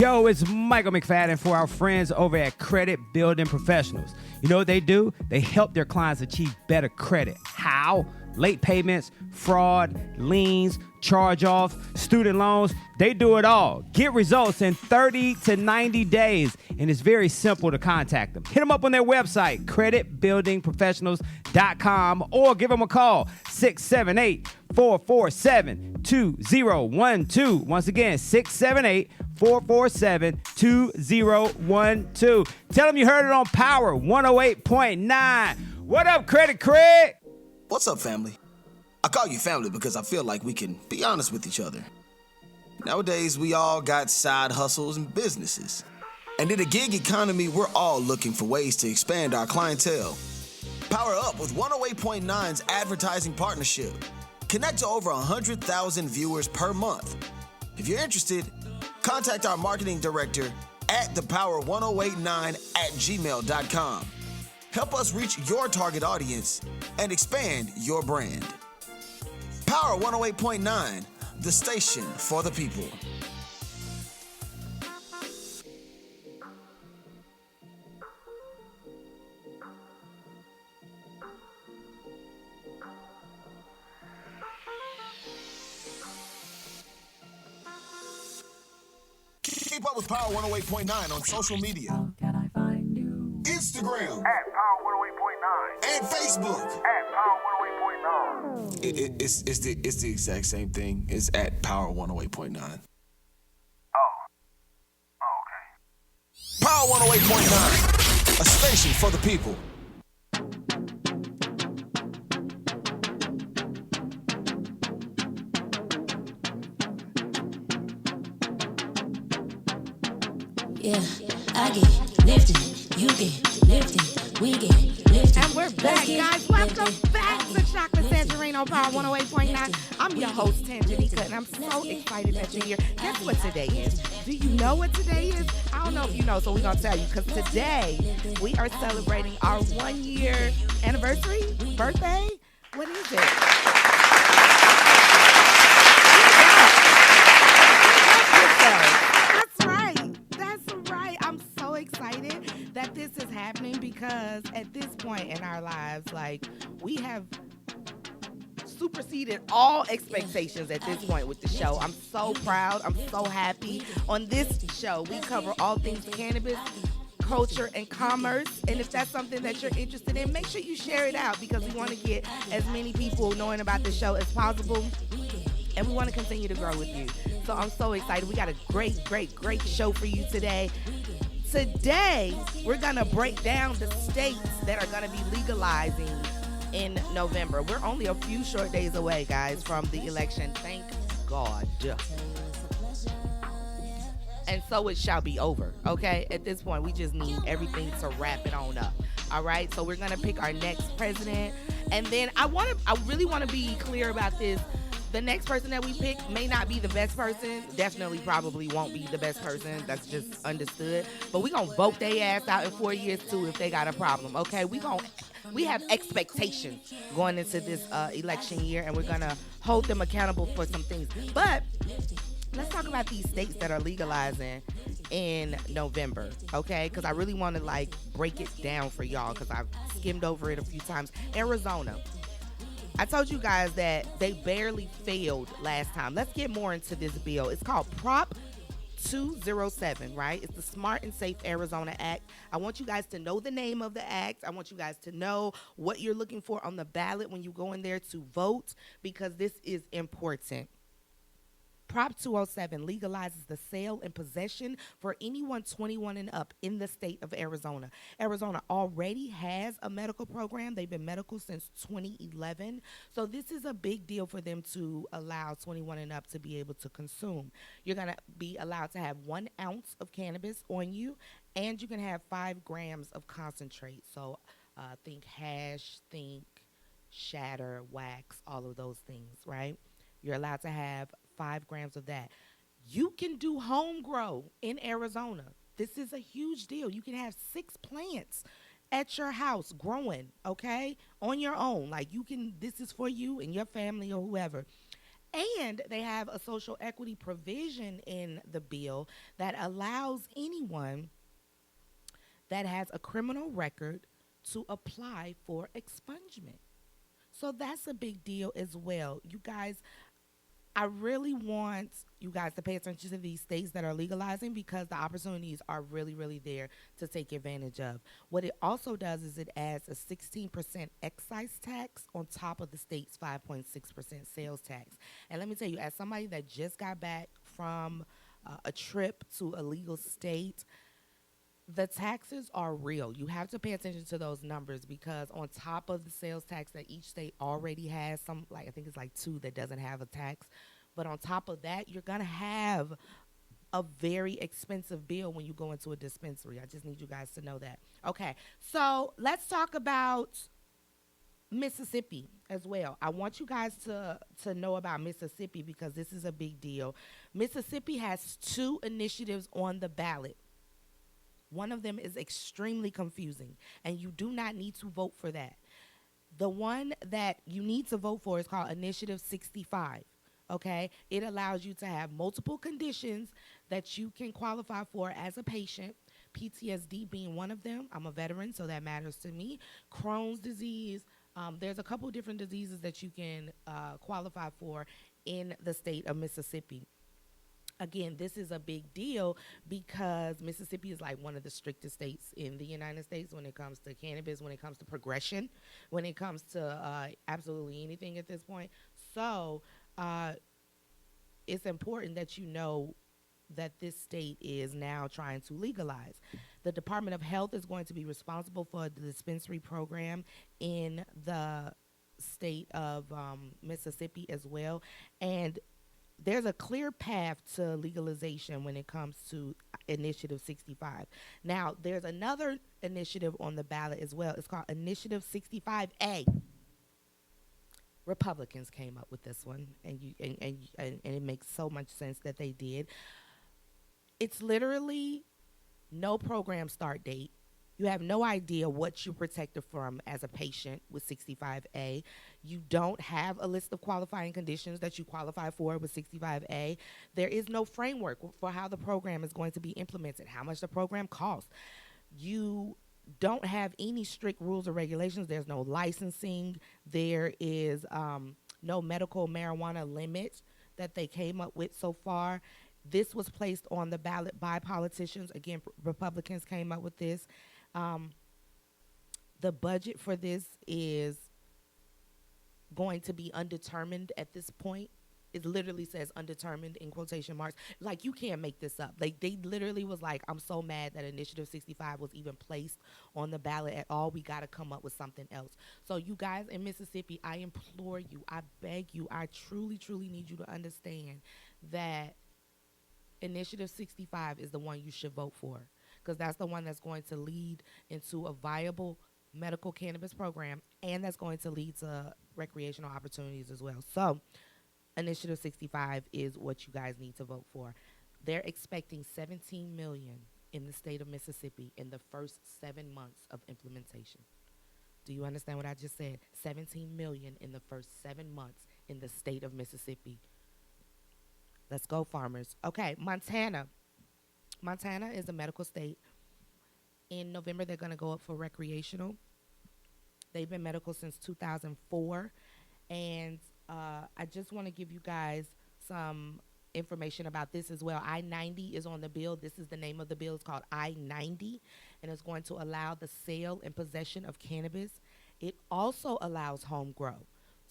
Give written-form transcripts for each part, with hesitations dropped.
Yo, it's Michael McFadden for our friends over at Credit Building Professionals. You know what they do? They help their clients achieve better credit. How? Late payments, fraud, liens, charge-offs, student loans. They do it all. Get results in 30 to 90 days, and it's very simple to contact them. Hit them up on their website, creditbuildingprofessionals.com, or give them a call, 678-447-2012. Once again, 678-447-2012. Tell them you heard it on Power 108.9. What up, Credit Craig? What's up, family? I call you family because I feel like we can be honest with each other. Nowadays, we all got side hustles and businesses. And in the gig economy, we're all looking for ways to expand our clientele. Power up with 108.9's advertising partnership. Connect to over 100,000 viewers per month. If you're interested, contact our marketing director at thepower1089@gmail.com. Help us reach your target audience and expand your brand. Power 108.9, the station for the people. Keep up with Power 108.9 on social media. Can I find you? Instagram @Power 108.9 and Facebook. @Power 108.9. It's the exact same thing. It's at Power 108.9. Okay. Power 108.9, a station for the people. Yeah, I get lifted, you get lifted, we get lifted. And we're back, guys. Welcome back to Chocolate Tangerine on Power 108.9. I'm your host, Tangerine, and I'm so excited that you're here. Guess what today is? Do you know what today is? I don't know if you know, so we're going to tell you, because today we are celebrating our 1-year anniversary, birthday. What is it? That's right. I'm so excited that this is happening because at this point in our lives, like, we have superseded all expectations at this point with the show. I'm so proud. I'm so happy. On this show, we cover all things cannabis, culture, and commerce. And if that's something that you're interested in, make sure you share it out, because we want to get as many people knowing about the show as possible. And we want to continue to grow with you. So I'm so excited. We got a great show for you today. Today, we're going to break down the states that are going to be legalizing in November. We're only a few short days away, guys, from the election. Thank God. And so it shall be over, okay? At this point, we just need everything to wrap it on up. All right? So we're going to pick our next president. And then I really want to be clear about this. The next person that we pick may not be the best person. Definitely probably won't be the best person. That's just understood. But we're going to vote their ass out in 4 years, too, if they got a problem, okay? We have expectations going into this election year, and we're going to hold them accountable for some things. But let's talk about these states that are legalizing in November, okay? Because I really want to, like, break it down for y'all, because I've skimmed over it a few times. Arizona. I told you guys that they barely failed last time. Let's get more into this bill. It's called Prop 207, right? It's the Smart and Safe Arizona Act. I want you guys to know the name of the act. I want you guys to know what you're looking for on the ballot when you go in there to vote, because this is important. Prop 207 legalizes the sale and possession for anyone 21 and up in the state of Arizona. Arizona already has a medical program. They've been medical since 2011. So this is a big deal for them to allow 21 and up to be able to consume. You're going to be allowed to have 1 ounce of cannabis on you, and you can have 5 grams of concentrate. So think hash, think shatter, wax, all of those things, right? You're allowed to have 5 grams of that. You can do home grow in Arizona. This is a huge deal. You can have 6 plants at your house growing, okay, on your own. Like, you can, this is for you and your family or whoever. And they have a social equity provision in the bill that allows anyone that has a criminal record to apply for expungement. So that's a big deal as well. You guys, I really want you guys to pay attention to these states that are legalizing because the opportunities are really, really there to take advantage of. What it also does is it adds a 16% excise tax on top of the state's 5.6% sales tax. And let me tell you, as somebody that just got back from a trip to a legal state, the taxes are real. You have to pay attention to those numbers because on top of the sales tax that each state already has, some like I think it's like two that doesn't have a tax, but on top of that, you're gonna have a very expensive bill when you go into a dispensary. I just need you guys to know that. Okay, so let's talk about Mississippi as well. I want you guys to know about Mississippi because this is a big deal. Mississippi has two initiatives on the ballot. One of them is extremely confusing, and you do not need to vote for that. The one that you need to vote for is called Initiative 65. Okay? It allows you to have multiple conditions that you can qualify for as a patient, PTSD being one of them. I'm a veteran, so that matters to me. Crohn's disease. There's a couple different diseases that you can qualify for in the state of Mississippi. Again, this is a big deal because Mississippi is like one of the strictest states in the United States when it comes to cannabis, when it comes to progression, when it comes to absolutely anything at this point. So it's important that you know that this state is now trying to legalize. The Department of Health is going to be responsible for the dispensary program in the state of Mississippi as well. And there's a clear path to legalization when it comes to Initiative 65. Now, there's another initiative on the ballot as well. It's called Initiative 65A. Republicans came up with this one, and it makes so much sense that they did. It's literally no program start date. You have no idea what you're protected from as a patient with 65A. You don't have a list of qualifying conditions that you qualify for with 65A. There is no framework for how the program is going to be implemented, how much the program costs. You don't have any strict rules or regulations. There's no licensing. There is no medical marijuana limit that they came up with so far. This was placed on the ballot by politicians. Again, Republicans came up with this. The budget for this is going to be undetermined at this point. It literally says undetermined in quotation marks. Like, you can't make this up. Like, they literally was like, I'm so mad that Initiative 65 was even placed on the ballot at all. We got to come up with something else. So you guys in Mississippi, I implore you, I beg you, I truly, truly need you to understand that Initiative 65 is the one you should vote for, because that's the one that's going to lead into a viable medical cannabis program, and that's going to lead to recreational opportunities as well. So Initiative 65 is what you guys need to vote for. They're expecting 17 million in the state of Mississippi in the first 7 months of implementation. Do you understand what I just said? 17 million in the first 7 months in the state of Mississippi. Let's go, farmers. Okay, Montana. Montana is a medical state. In November, they're going to go up for recreational. They've been medical since 2004. And I just want to give you guys some information about this as well. I-90 is on the bill. This is the name of the bill. It's called I-90, and it's going to allow the sale and possession of cannabis. It also allows home grow.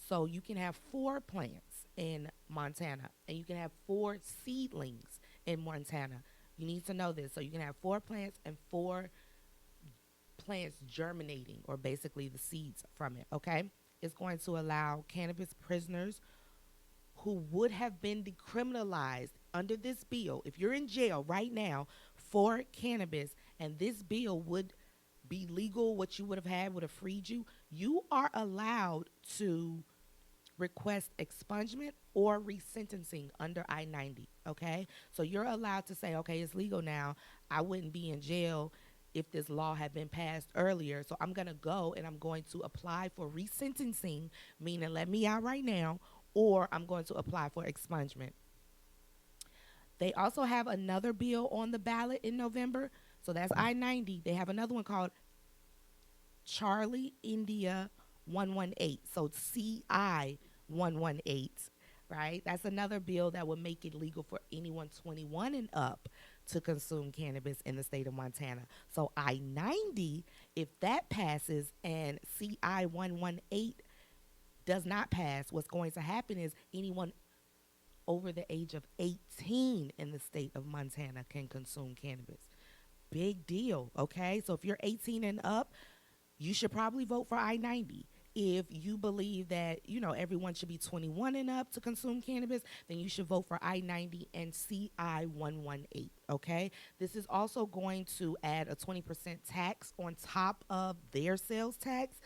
So you can have 4 plants in Montana, and you can have 4 seedlings in Montana. You need to know this. So you can have 4 plants and 4 plants germinating, or basically the seeds from it, okay? It's going to allow cannabis prisoners who would have been decriminalized under this bill. If you're in jail right now for cannabis and this bill would be legal, what you would have had would have freed you, you are allowed to request expungement or resentencing under I-90, okay? So you're allowed to say, okay, it's legal now. I wouldn't be in jail if this law had been passed earlier. So I'm going to go and I'm going to apply for resentencing, meaning let me out right now, or I'm going to apply for expungement. They also have another bill on the ballot in November. So that's I 90. They have another one called Charlie India 118. So CI 118, right? That's another bill that would make it legal for anyone 21 and up to consume cannabis in the state of Montana. So I 90, if that passes and CI 118 does not pass, what's going to happen is anyone over the age of 18 in the state of Montana can consume cannabis. Big deal, okay? So if you're 18 and up, you should probably vote for I 90. If you believe that, everyone should be 21 and up to consume cannabis, then you should vote for I 90 and CI 118, okay? This is also going to add a 20% tax on top of their sales tax.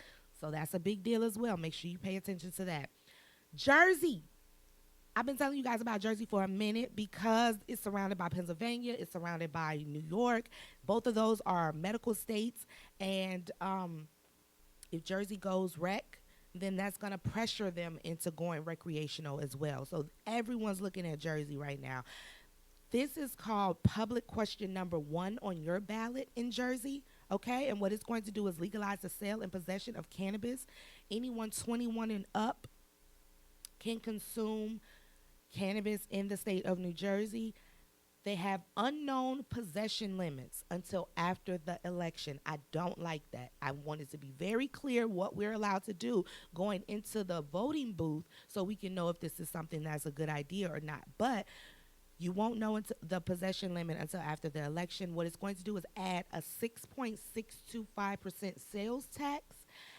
So that's a big deal as well. Make sure you pay attention to that. Jersey. I've been telling you guys about Jersey for a minute because it's surrounded by Pennsylvania. It's surrounded by New York. Both of those are medical states. And if Jersey goes rec, then that's going to pressure them into going recreational as well. So everyone's looking at Jersey right now. This is called public question number 1 on your ballot in Jersey, okay? And what it's going to do is legalize the sale and possession of cannabis. Anyone 21 and up can consume cannabis in the state of New Jersey. They have unknown possession limits until after the election. I don't like that. I wanted to be very clear what we're allowed to do going into the voting booth so we can know if this is something that's a good idea or not. But you won't know until the possession limit until after the election. What it's going to do is add a 6.625% sales tax,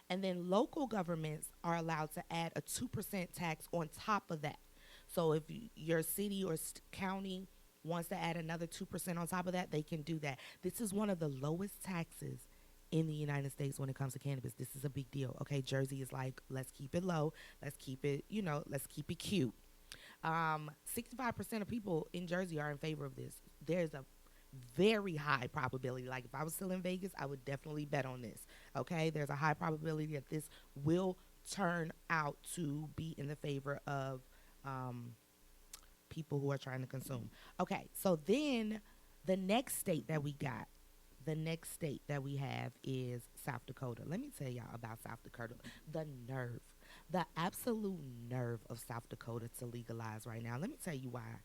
and then local governments are allowed to add a 2% tax on top of that. So if your city or county wants to add another 2% on top of that, they can do that. This is one of the lowest taxes in the United States when it comes to cannabis. This is a big deal. Okay, Jersey is like, let's keep it low. Let's keep it, let's keep it cute. 65% of people in Jersey are in favor of this. There's a very high probability. Like if I was still in Vegas, I would definitely bet on this. Okay, there's a high probability that this will turn out to be in the favor of people who are trying to consume. Okay, so then the next state that we have is South Dakota. Let me tell y'all about South Dakota. The absolute nerve of South Dakota to legalize right now. Let me tell you why.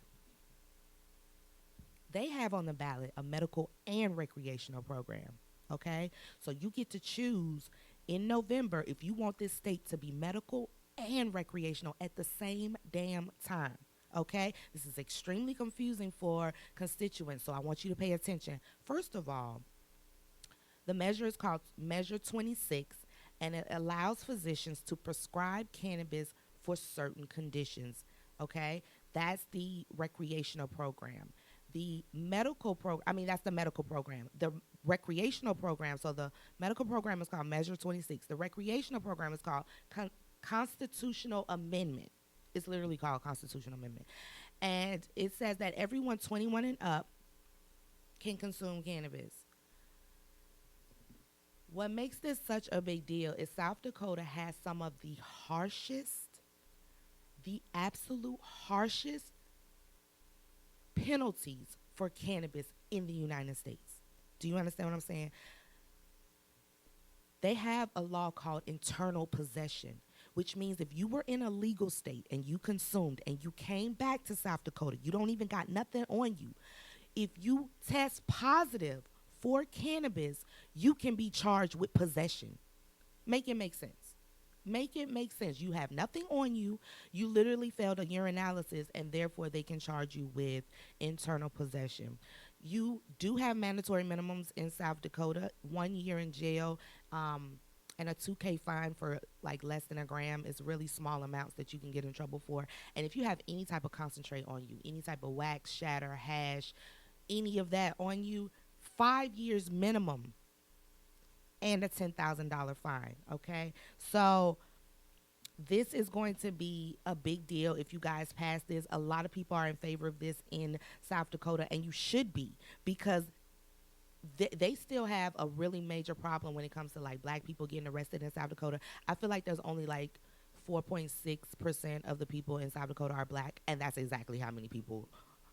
They have on the ballot a medical and recreational program, okay? So you get to choose in November if you want this state to be medical and recreational at the same damn time, okay? This is extremely confusing for constituents, so I want you to pay attention. First of all, the measure is called Measure 26, and it allows physicians to prescribe cannabis for certain conditions, okay? That's the recreational program. The medical program, that's the medical program. The recreational program, so the medical program is called Measure 26. The recreational program is called Constitutional Amendment. It's literally called Constitutional Amendment. And it says that everyone 21 and up can consume cannabis. What makes this such a big deal is South Dakota has some of the absolute harshest penalties for cannabis in the United States. Do you understand what I'm saying? They have a law called internal possession, which means if you were in a legal state and you consumed and you came back to South Dakota, you don't even got nothing on you. If you test positive for cannabis, you can be charged with possession. Make it make sense. Make it make sense. You have nothing on you. You literally failed a urinalysis, and therefore they can charge you with internal possession. You do have mandatory minimums in South Dakota, 1 year in jail, and a $2,000 fine for like less than a gram. Is really small amounts that you can get in trouble for. And if you have any type of concentrate on you, any type of wax, shatter, hash, any of that on you, 5 years minimum and a $10,000 fine, okay? So this is going to be a big deal if you guys pass this. A lot of people are in favor of this in South Dakota, and you should be, because they still have a really major problem when it comes to like black people getting arrested in South Dakota. I feel like there's only like 4.6% of the people in South Dakota are black, and that's exactly how many people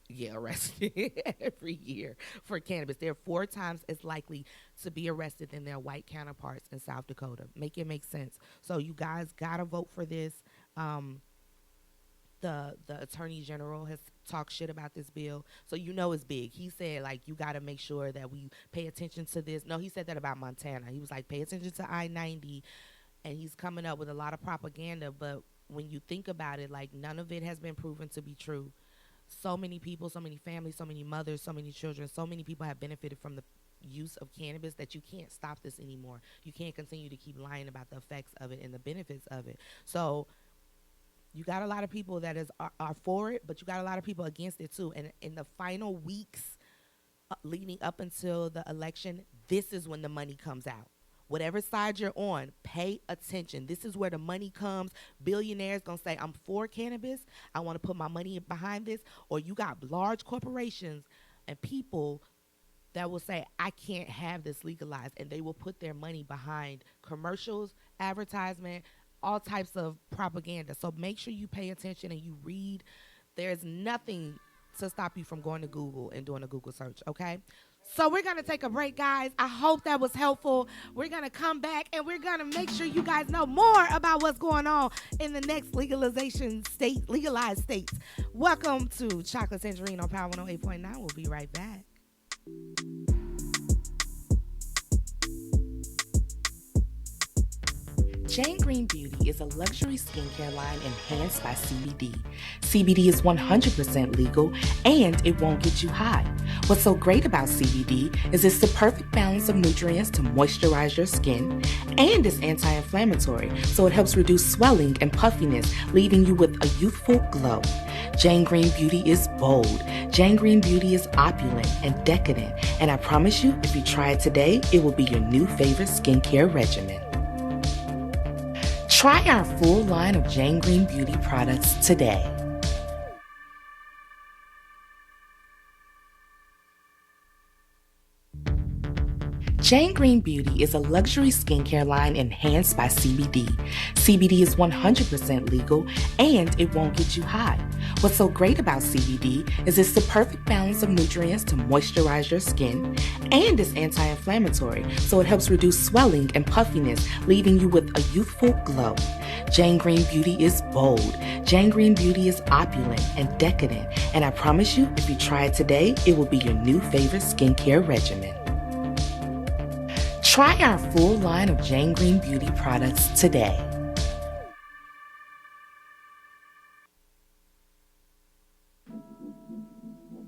get arrested every year for cannabis. They're 4 times as likely to be arrested than their white counterparts in South Dakota. Make it make sense. So you guys gotta vote for this. The attorney general has talked shit about this bill, so you know it's big. He said, like, you got to make sure that we pay attention to this. No, he said that about Montana. He was like, pay attention to I-90, and he's coming up with a lot of propaganda, but when you think about it, like, none of it has been proven to be true. So many people, so many families, so many mothers, so many children, so many people have benefited from the use of cannabis that you can't stop this anymore. You can't continue to keep lying about the effects of it and the benefits of it. So you got a lot of people that are for it, but you got a lot of people against it too. And in the final weeks leading up until the election, this is when the money comes out. Whatever side you're on, pay attention. This is where the money comes. Billionaires gonna say, I'm for cannabis, I want to put my money behind this. Or you got large corporations and people that will say, I can't have this legalized, and they will put their money behind commercials, advertisement, all types of propaganda. So make sure you pay attention and you read. There's nothing to stop you from going to Google and doing a Google search, okay? So we're going to take a break, guys. I hope that was helpful. We're going to come back and we're going to make sure you guys know more about what's going on in the next legalized states. Welcome to Chocolate Tangerine on Power 108.9. We'll be right back. Jayn Green Beauty is a luxury skincare line enhanced by CBD. CBD is 100% legal and it won't get you high. What's so great about CBD is it's the perfect balance of nutrients to moisturize your skin, and it's anti-inflammatory, so it helps reduce swelling and puffiness, leaving you with a youthful glow. Jayn Green Beauty is bold. Jayn Green Beauty is opulent and decadent, and I promise you, if you try it today, it will be your new favorite skincare regimen. Try our full line of Jayn Green Beauty products today. Jayn Green Beauty is a luxury skincare line enhanced by CBD. CBD is 100% legal and it won't get you high. What's so great about CBD is it's the perfect balance of nutrients to moisturize your skin, and it's anti-inflammatory, so it helps reduce swelling and puffiness, leaving you with a youthful glow. Jayn Green Beauty is bold. Jayn Green Beauty is opulent and decadent, and I promise you, if you try it today, it will be your new favorite skincare regimen. Try our full line of Jayn Green Beauty products today.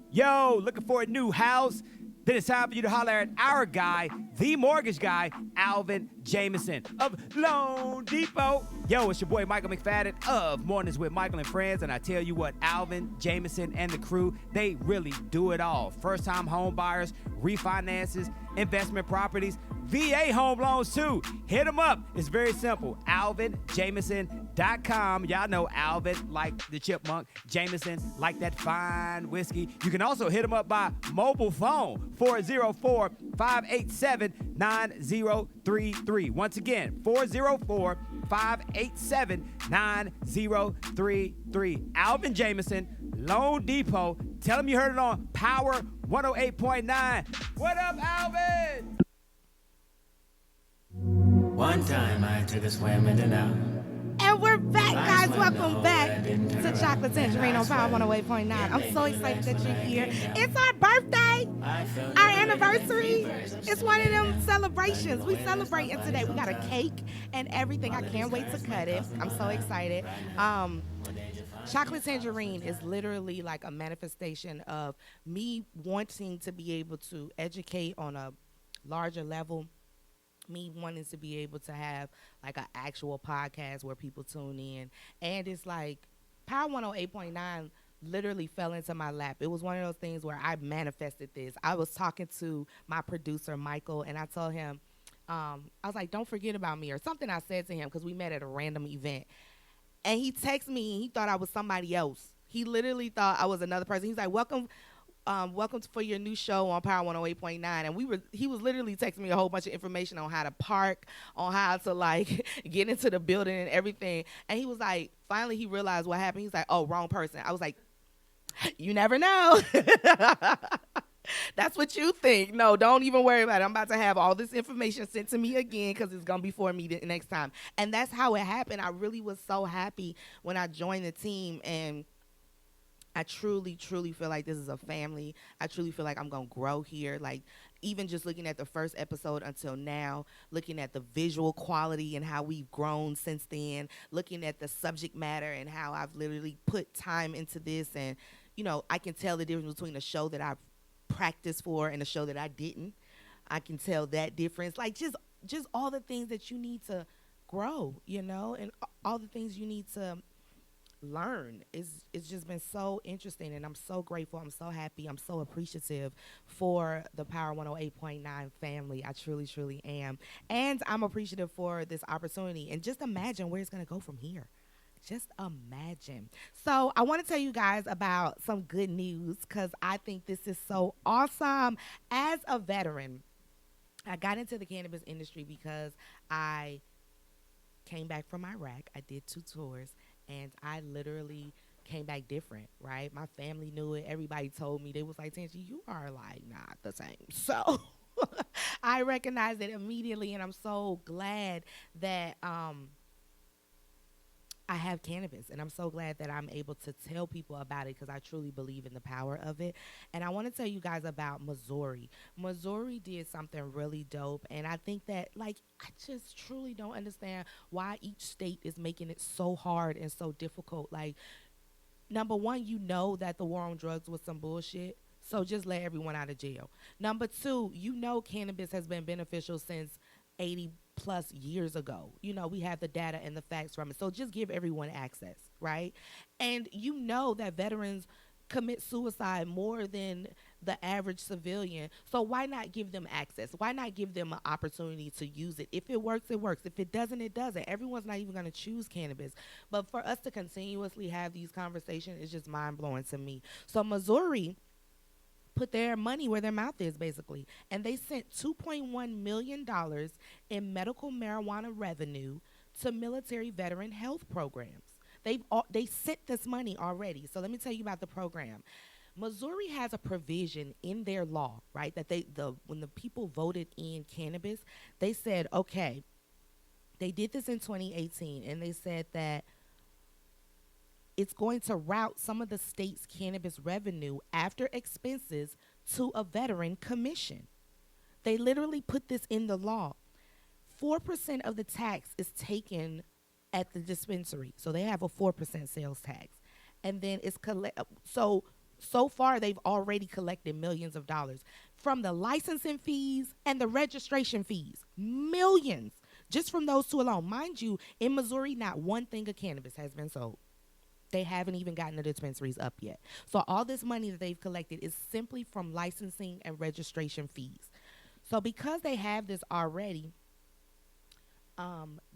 Yo, looking for a new house? Then it's time for you to holler at our guy, the mortgage guy, Alvin Jamison of Loan Depot. Yo, it's your boy Michael McFadden of Mornings with Michael and Friends, and I tell you what, Alvin Jamison and the crew, they really do it all. First-time home buyers, refinances, investment properties, VA home loans too. Hit them up. It's very simple. AlvinJamison.com. Y'all know Alvin like the chipmunk, Jameson like that fine whiskey. You can also hit them up by mobile phone, 404-587-9033. Once again, 404-587-9033. Alvin Jamison, Loan Depot. Tell them you heard it on Power 108.9. What up, Alvin? One time I took a swim in and out. And we're back, guys. Welcome back to Chocolate Tangerine on Power 108.9. I'm so excited that you're here. It's our birthday, our anniversary. It's one of them celebrations. We celebrating today. We got a cake and everything. I can't wait to cut it. I'm so excited. Chocolate Tangerine is literally like a manifestation of me wanting to be able to educate on a larger level, me wanting to be able to have like an actual podcast where people tune in. And it's like Power 108.9 literally fell into my lap. It was one of those things where I manifested this. I was talking to my producer, Michael, and I told him, I was like, don't forget about me, or something I said to him because we met at a random event. And he texted me and he thought I was somebody else. He literally thought I was another person. He's like, welcome welcome for your new show on Power 108.9. And he was literally texting me a whole bunch of information on how to park, on how to like get into the building and everything. And he was like, finally he realized what happened. He's like, oh, wrong person. I was like, you never know. That's what you think. No, don't even worry about it. I'm about to have all this information sent to me again because it's going to be for me the next time. And that's how it happened. I really was so happy when I joined the team, and I truly, truly feel like this is a family. I truly feel like I'm going to grow here. Like, even just looking at the first episode until now, looking at the visual quality and how we've grown since then, looking at the subject matter and how I've literally put time into this. And, you know, I can tell the difference between a show that I've practiced for and a show that I didn't. I can tell that difference. Like, just all the things that you need to grow, you know, and all the things you need to learn. It's just been so interesting, and I'm so grateful. I'm so happy. I'm so appreciative for the Power 108.9 family. I truly, truly am. And I'm appreciative for this opportunity. And just imagine where it's going to go from here. Just imagine. So I want to tell you guys about some good news because I think this is so awesome. As a veteran, I got into the cannabis industry because I came back from Iraq. I did 2 tours, and I literally came back different, right? My family knew it. Everybody told me. They was like, Tangie, you are like not the same. So I recognized it immediately, and I'm so glad that I have cannabis, and I'm so glad that I'm able to tell people about it because I truly believe in the power of it. And I want to tell you guys about Missouri. Missouri did something really dope, and I think that, like, I just truly don't understand why each state is making it so hard and so difficult. Like, number one, you know that the war on drugs was some bullshit, so just let everyone out of jail. Number two, you know cannabis has been beneficial since 80 plus years ago. You know, we have the data and the facts from it. So just give everyone access, right? And you know that veterans commit suicide more than the average civilian. So why not give them access? Why not give them an opportunity to use it? If it works, it works. If it doesn't, it doesn't. Everyone's not even going to choose cannabis. But for us to continuously have these conversations is just mind-blowing to me. So Missouri put their money where their mouth is, basically. And they sent $2.1 million in medical marijuana revenue to military veteran health programs. They sent this money already. So let me tell you about the program. Missouri has a provision in their law, right, that when the people voted in cannabis, they said, okay, they did this in 2018, and they said that it's going to route some of the state's cannabis revenue after expenses to a veteran commission. They literally put this in the law. 4% of the tax is taken at the dispensary. So they have a 4% sales tax. And then it's so far they've already collected millions of dollars from the licensing fees and the registration fees. Millions just from those two alone. Mind you, in Missouri, not one thing of cannabis has been sold. They haven't even gotten the dispensaries up yet. So all this money that they've collected is simply from licensing and registration fees. So because they have this already,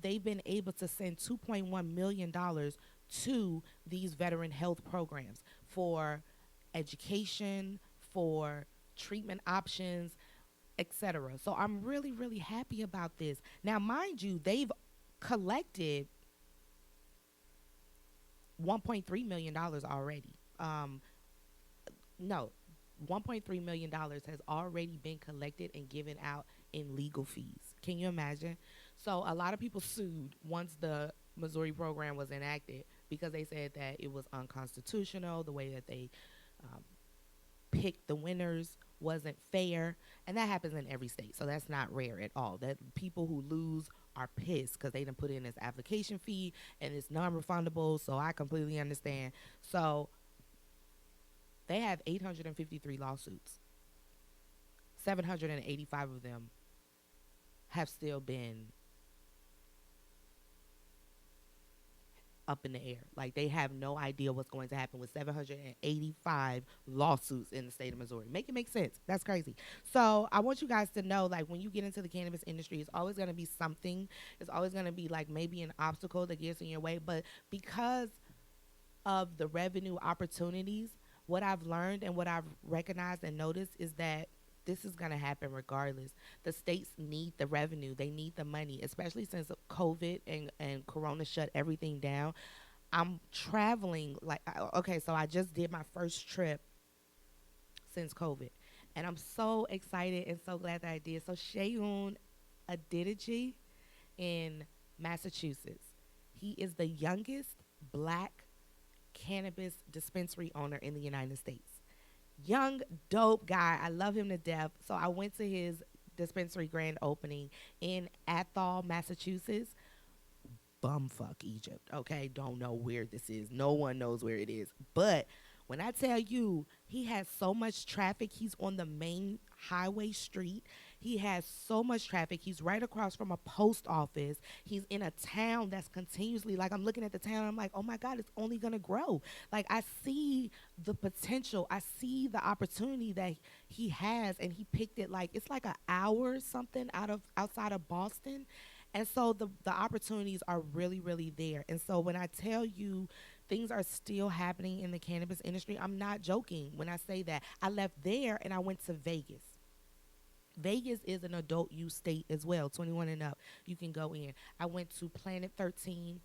they've been able to send $2.1 million to these veteran health programs for education, for treatment options, etc. So I'm really, really happy about this. Now, mind you, they've collected $1.3 million already. $1.3 million has already been collected and given out in legal fees. Can you imagine? So a lot of people sued once the Missouri program was enacted because they said that it was unconstitutional, the way that they picked the winners wasn't fair, and that happens in every state, so that's not rare at all. That people who lose are pissed because they didn't put in this application fee and it's non-refundable, so I completely understand. So they have 853 lawsuits. 785 of them have still been up in the air. Like, they have no idea what's going to happen with 785 lawsuits in the state of Missouri. Make it make sense. That's crazy. So I want you guys to know, like, when you get into the cannabis industry, it's always going to be something. It's always going to be, like, maybe an obstacle that gets in your way. But because of the revenue opportunities, what I've learned and what I've recognized and noticed is that this is going to happen regardless. The states need the revenue, they need the money, especially since COVID and Corona shut everything down. I'm traveling like, okay, so I just did my first trip since COVID. And I'm so excited and so glad that I did. So Jayn Adidiji in Massachusetts. He is the youngest black cannabis dispensary owner in the United States. Young, dope guy. I love him to death. So I went to his dispensary grand opening in Athol, Massachusetts. Bumfuck Egypt. Okay, don't know where this is. No one knows where it is. But when I tell you he has so much traffic, he's on the main highway street. He has so much traffic. He's right across from a post office. He's in a town that's continuously, like, I'm looking at the town, I'm like, oh my God, it's only gonna grow. Like, I see the potential. I see the opportunity that he has, and he picked it, like, it's like an hour or something outside of Boston. And so the opportunities are really, really there. And so when I tell you things are still happening in the cannabis industry, I'm not joking when I say that. I left there and I went to Vegas. Vegas is an adult use state as well, 21 and up. You can go in. I went to Planet 13,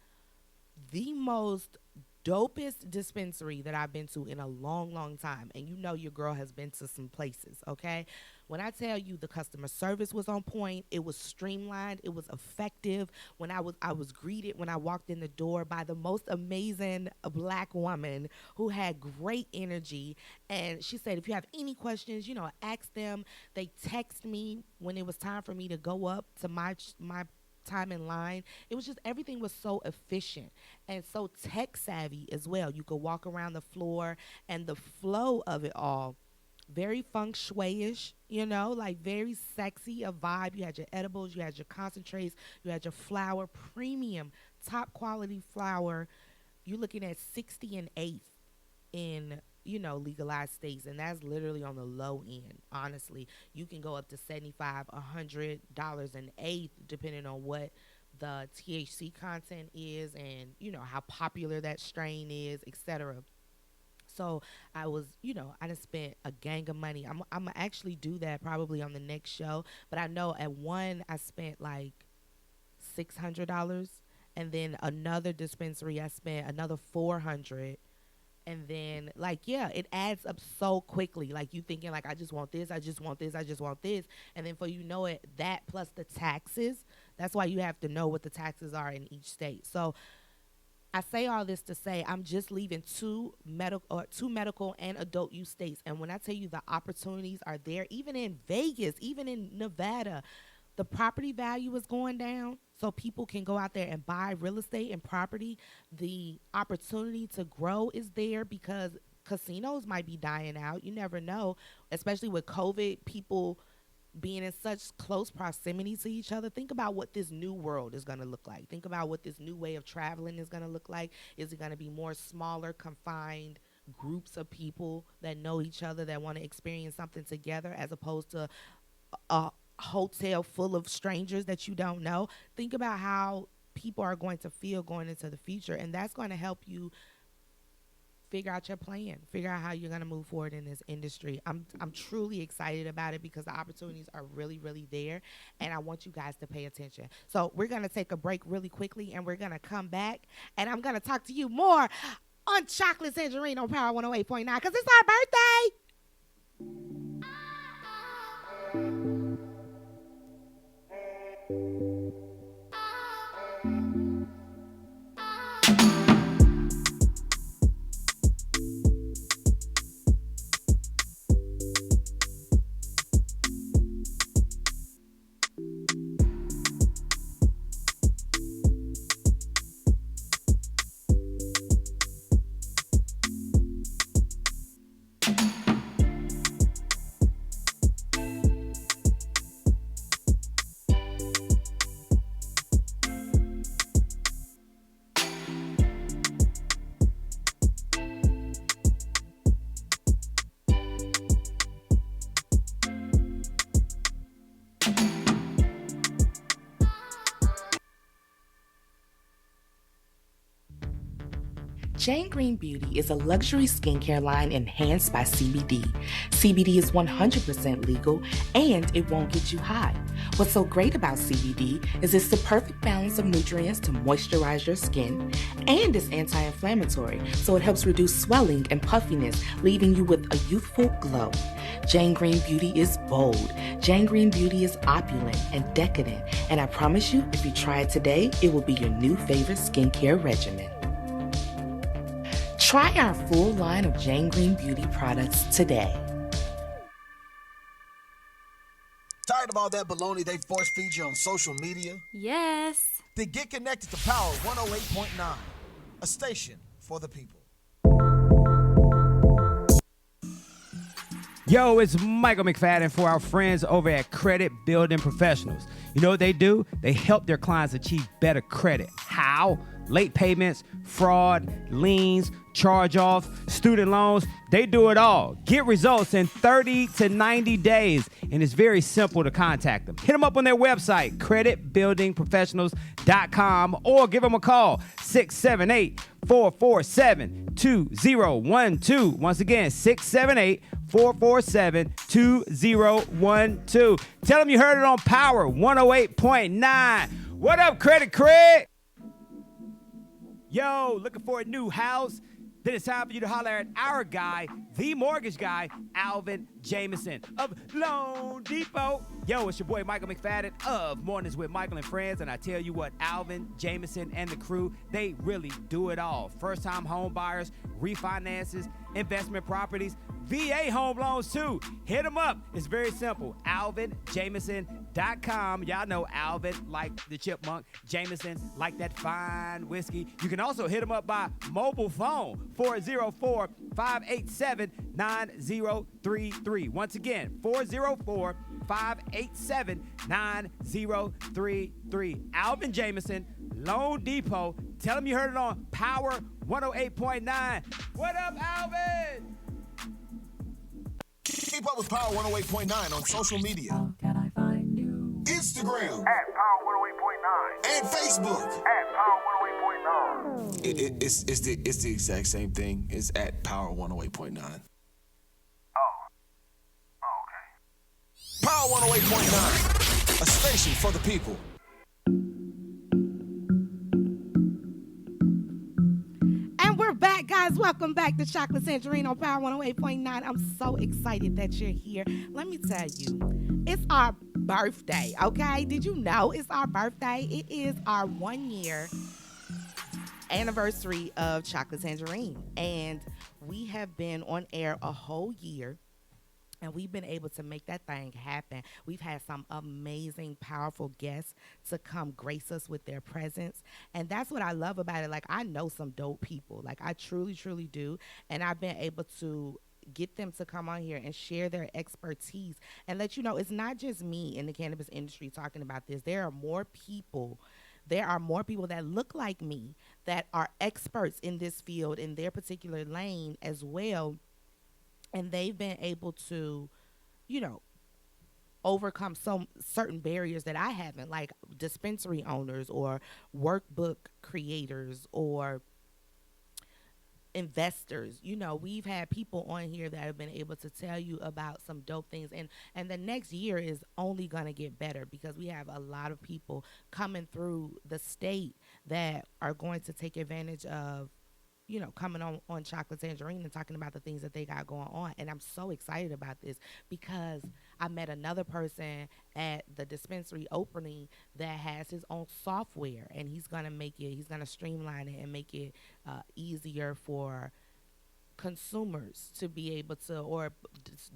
the most dopest dispensary that I've been to in a long, long time. And you know your girl has been to some places, okay? When I tell you the customer service was on point, it was streamlined, it was effective. When I was greeted when I walked in the door by the most amazing black woman who had great energy. And she said, if you have any questions, ask them. They text me when it was time for me to go up to my time in line. It was just, everything was so efficient and so tech savvy as well. You could walk around the floor, and the flow of it all, very feng shui-ish, like very sexy a vibe. You had your edibles, you had your concentrates, you had your flour, premium, top quality flour. You're looking at 60 and 8th in legalized states, and that's literally on the low end. Honestly, you can go up to $75, $100 an eighth, depending on what the THC content is and how popular that strain is, etc. So I was, I done spent a gang of money. I'm gonna actually do that probably on the next show, but I know at one I spent like $600, and then another dispensary I spent another $400. And then, it adds up so quickly. Like, you thinking, like, I just want this, I just want this, I just want this. And then for that plus the taxes, that's why you have to know what the taxes are in each state. So I say all this to say I'm just leaving two medical and adult use states. And when I tell you the opportunities are there, even in Vegas, even in Nevada, the property value is going down, so people can go out there and buy real estate and property. The opportunity to grow is there because casinos might be dying out. You never know, especially with COVID, people being in such close proximity to each other. Think about what this new world is going to look like. Think about what this new way of traveling is going to look like. Is it going to be more smaller, confined groups of people that know each other, that want to experience something together, as opposed to a hotel full of strangers that you don't know? Think about how people are going to feel going into the future, and that's going to help you figure out your plan, figure out how you're going to move forward in this industry. I'm truly excited about it because the opportunities are really, really there, and I want you guys to pay attention. So we're going to take a break really quickly, and we're going to come back, and I'm going to talk to you more on Chocolate Tangerine on Power 108.9 because it's our birthday. Jayn Green Beauty is a luxury skincare line enhanced by CBD. CBD is 100% legal and it won't get you high. What's so great about CBD is it's the perfect balance of nutrients to moisturize your skin, and it's anti-inflammatory, so it helps reduce swelling and puffiness, leaving you with a youthful glow. Jayn Green Beauty is bold. Jayn Green Beauty is opulent and decadent, and I promise you, if you try it today, it will be your new favorite skincare regimen. Try our full line of Jayn Green Beauty products today. Tired of all that baloney they force feed you on social media? Yes. Then get connected to Power 108.9, a station for the people. Yo, it's Michael McFadden for our friends over at Credit Building Professionals. You know what they do? They help their clients achieve better credit. How? Late payments, fraud, liens, charge-offs, student loans. They do it all. Get results in 30 to 90 days, and it's very simple to contact them. Hit them up on their website, creditbuildingprofessionals.com, or give them a call, 678-447-2012. Once again, 678-447-2012. Tell them you heard it on Power 108.9. What up, Credit Craig? Yo, looking for a new house? Then it's time for you to holler at our guy, the mortgage guy, Alvin Jameson of Loan Depot. Yo, it's your boy Michael McFadden of Mornings with Michael and Friends, and I tell you what, Alvin Jameson and the crew, they really do it all. First-time home buyers, refinances, investment properties, VA home loans too. Hit them up. It's very simple. AlvinJameson.com. Y'all know Alvin like the chipmunk, Jameson like that fine whiskey. You can also hit them up by mobile phone, 404-587-9033. Once again, 404-587-9033. Alvin Jameson, Loan Depot. Tell them you heard it on Power 108.9. What up, Alvin? Keep up with Power 108.9 on social media. Can I find you? Instagram At Power 108.9. and Facebook. At Power 108.9. It's the exact same thing. It's at Power 108.9. Okay. Power 108.9, a station for the people. And we're back, guys. Welcome back to Chocolate Tangerine on Power 108.9. I'm so excited that you're here. Let me tell you, it's our birthday, okay? Did you know it's our birthday? It is our 1 year anniversary of Chocolate Tangerine. And we have been on air a whole year. And we've been able to make that thing happen. We've had some amazing, powerful guests to come grace us with their presence. And that's what I love about it. Like, I know some dope people. Like, I truly, truly do. And I've been able to get them to come on here and share their expertise and let you know it's not just me in the cannabis industry talking about this. There are more people that look like me that are experts in this field, in their particular lane as well. And they've been able to, overcome some certain barriers that I haven't, like dispensary owners or workbook creators or investors. We've had people on here that have been able to tell you about some dope things. And the next year is only going to get better because we have a lot of people coming through the state that are going to take advantage of coming on Chocolate Tangerine and talking about the things that they got going on. And I'm so excited about this because I met another person at the dispensary opening that has his own software, and he's going to streamline it and make it easier for consumers to be able to, or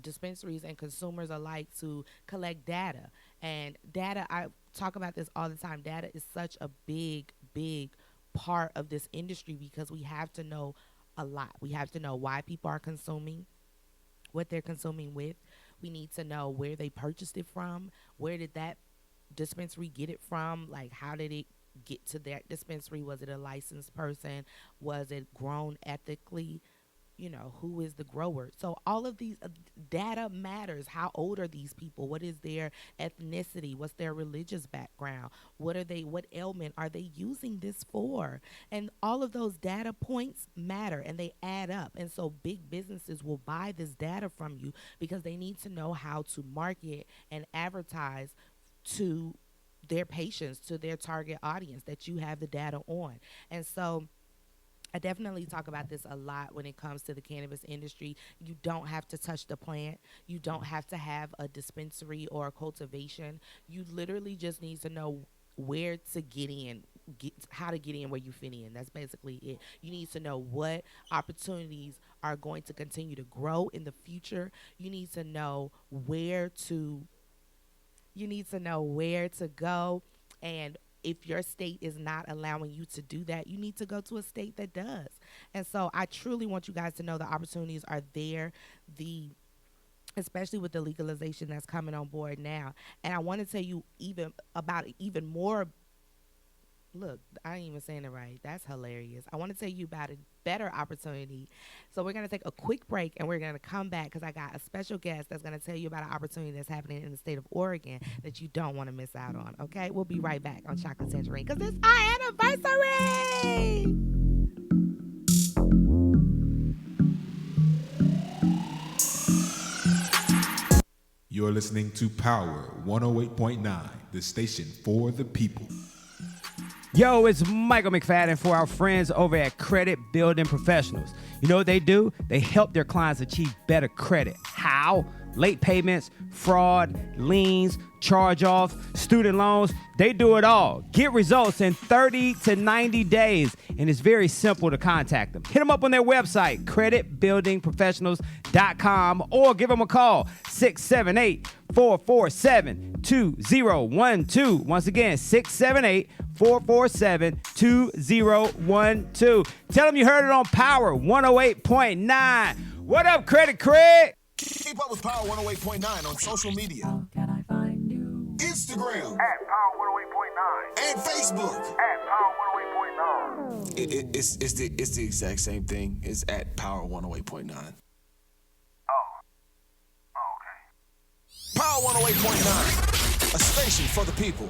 dispensaries and consumers alike, to collect data. And data, I talk about this all the time, data is such a big part of this industry because we have to know a lot. We have to know why people are consuming, what they're consuming with. We need to know where they purchased it from, where did that dispensary get it from, like how did it get to that dispensary? Was it a licensed person? Was it grown ethically? who is the grower. So all of these data matters. How old are these people? What is their ethnicity? What's their religious background? What ailment are they using this for? And all of those data points matter, and they add up. And so big businesses will buy this data from you because they need to know how to market and advertise to their patients, to their target audience that you have the data on. And so I definitely talk about this a lot when it comes to the cannabis industry. You don't have to touch the plant. You don't have to have a dispensary or a cultivation. You literally just need to know where to get in, how to get in where you fit in. That's basically it. You need to know what opportunities are going to continue to grow in the future. You need to know where to go, and if your state is not allowing you to do that, you need to go to a state that does. And so I truly want you guys to know the opportunities are there, especially with the legalization that's coming on board now. And I want to tell you even more. Look, I ain't even saying it right. That's hilarious. I want to tell you about a better opportunity. So we're going to take a quick break, and we're going to come back because I got a special guest that's going to tell you about an opportunity that's happening in the state of Oregon that you don't want to miss out on. Okay? We'll be right back on Chocolate Tangerine because it's our anniversary. You're listening to Power 108.9, the station for the people. Yo, it's Michael McFadden for our friends over at Credit Building Professionals. You know what they do? They help their clients achieve better credit. How? Late payments, fraud, liens, charge-offs, student loans. They do it all. Get results in 30 to 90 days, and it's very simple to contact them. Hit them up on their website, creditbuildingprofessionals.com, or give them a call, 678-447-2012. Once again, 678-447-2012. Tell them you heard it on Power 108.9. What up, Craig? Keep up with Power 108.9 on social media. How can I find you? Instagram. At Power 108.9. And Facebook. At Power 108.9. It's the exact same thing. It's at Power 108.9. Oh, okay. Power 108.9. A station for the people.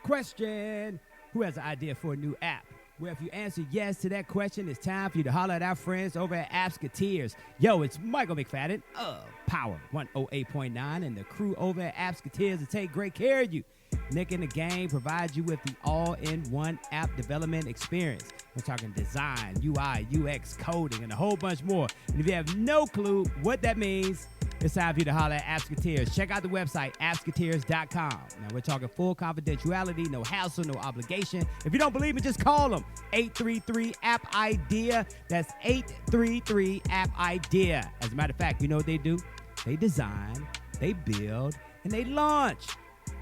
Question: who has an idea for a new app? Well, if you answer yes to that question, it's time for you to holler at our friends over at Appsketeers. Yo, it's Michael McFadden of Power 108.9 and the crew over at Appsketeers to take great care of you. Nick and the gang provides you with the all-in-one app development experience. We're talking design, UI, UX, coding, and a whole bunch more. And if you have no clue what that means, it's time for you to holler at Appsketeers. Check out the website, appsketeers.com. Now, we're talking full confidentiality, no hassle, no obligation. If you don't believe me, just call them. 833-APP-IDEA. That's 833-APP-IDEA. As a matter of fact, you know what they do? They design, they build, and they launch.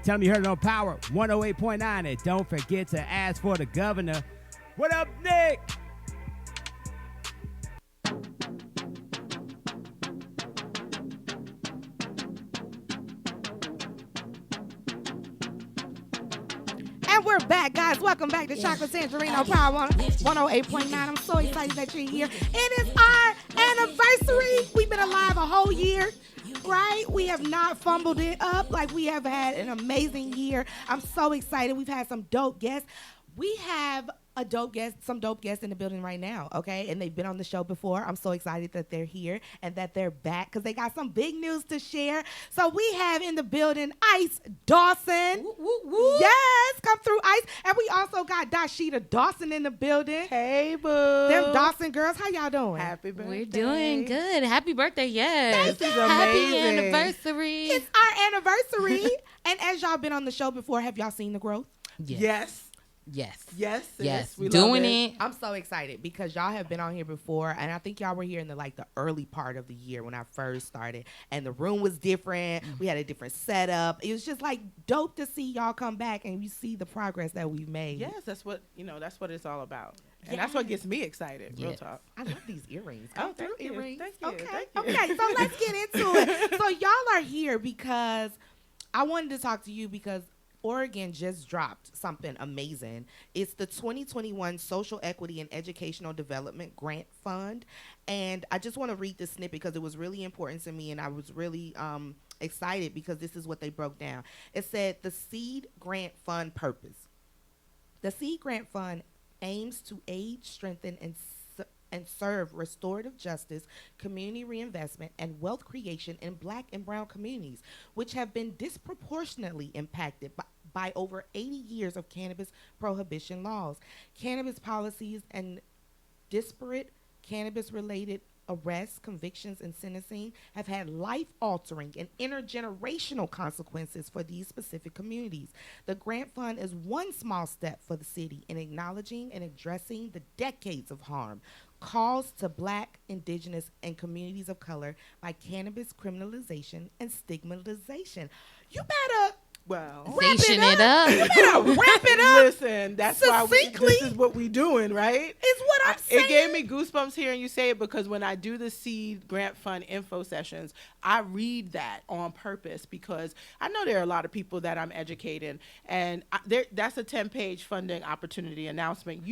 Tell them you heard it on Power 108.9. And don't forget to ask for the governor. What up, Nick? And we're back, guys. Welcome back to Chocolate Tangerine on Power 108.9. I'm so excited that you're here. It is our anniversary. We've been alive a whole year, right? We have not fumbled it up. Like, we have had an amazing year. I'm so excited. We've had some dope guests. We have some dope guests in the building right now, okay? And they've been on the show before. I'm so excited that they're here and that they're back because they got some big news to share. So we have in the building Ice Dawson. Woo, woo, woo. Yes, come through, Ice. And we also got Dashita Dawson in the building. Hey, boo. Them Dawson girls, how y'all doing? Happy birthday. We're doing good. Happy birthday, yes. This is Happy amazing. anniversary. It's our anniversary. And as y'all been on the show before, have y'all seen the growth? Yes. Yes. Yes. Yes. We Doing love it. I'm so excited because y'all have been on here before, and I think y'all were here in the early part of the year when I first started, and the room was different. We had a different setup. It was just dope to see y'all come back and you see the progress that we've made. Yes, that's what it's all about. And that's what gets me excited. Real Yes. talk. I love these earrings. Oh, Come through, thank you. earrings. Thank you. Okay. Thank you. Okay, so let's get into it. So y'all are here because I wanted to talk to you because Oregon just dropped something amazing. It's the 2021 Social Equity and Educational Development Grant Fund. And I just want to read this snippet because it was really important to me, and I was really excited because this is what they broke down. It said the Seed Grant Fund purpose. The Seed Grant Fund aims to aid, strengthen, and serve restorative justice, community reinvestment, and wealth creation in Black and Brown communities, which have been disproportionately impacted by over 80 years of cannabis prohibition laws, cannabis policies, and disparate cannabis-related arrests, convictions, and sentencing have had life-altering and intergenerational consequences for these specific communities. The grant fund is one small step for the city in acknowledging and addressing the decades of harm caused to Black, Indigenous, and communities of color by cannabis criminalization and stigmatization. You better Station it up. You better wrap it up. Listen, that's why this is what we doing, right? It's what I'm saying. It gave me goosebumps hearing you say it because when I do the Seed Grant Fund info sessions, I read that on purpose because I know there are a lot of people that I'm educating, and that's a 10-page funding opportunity announcement.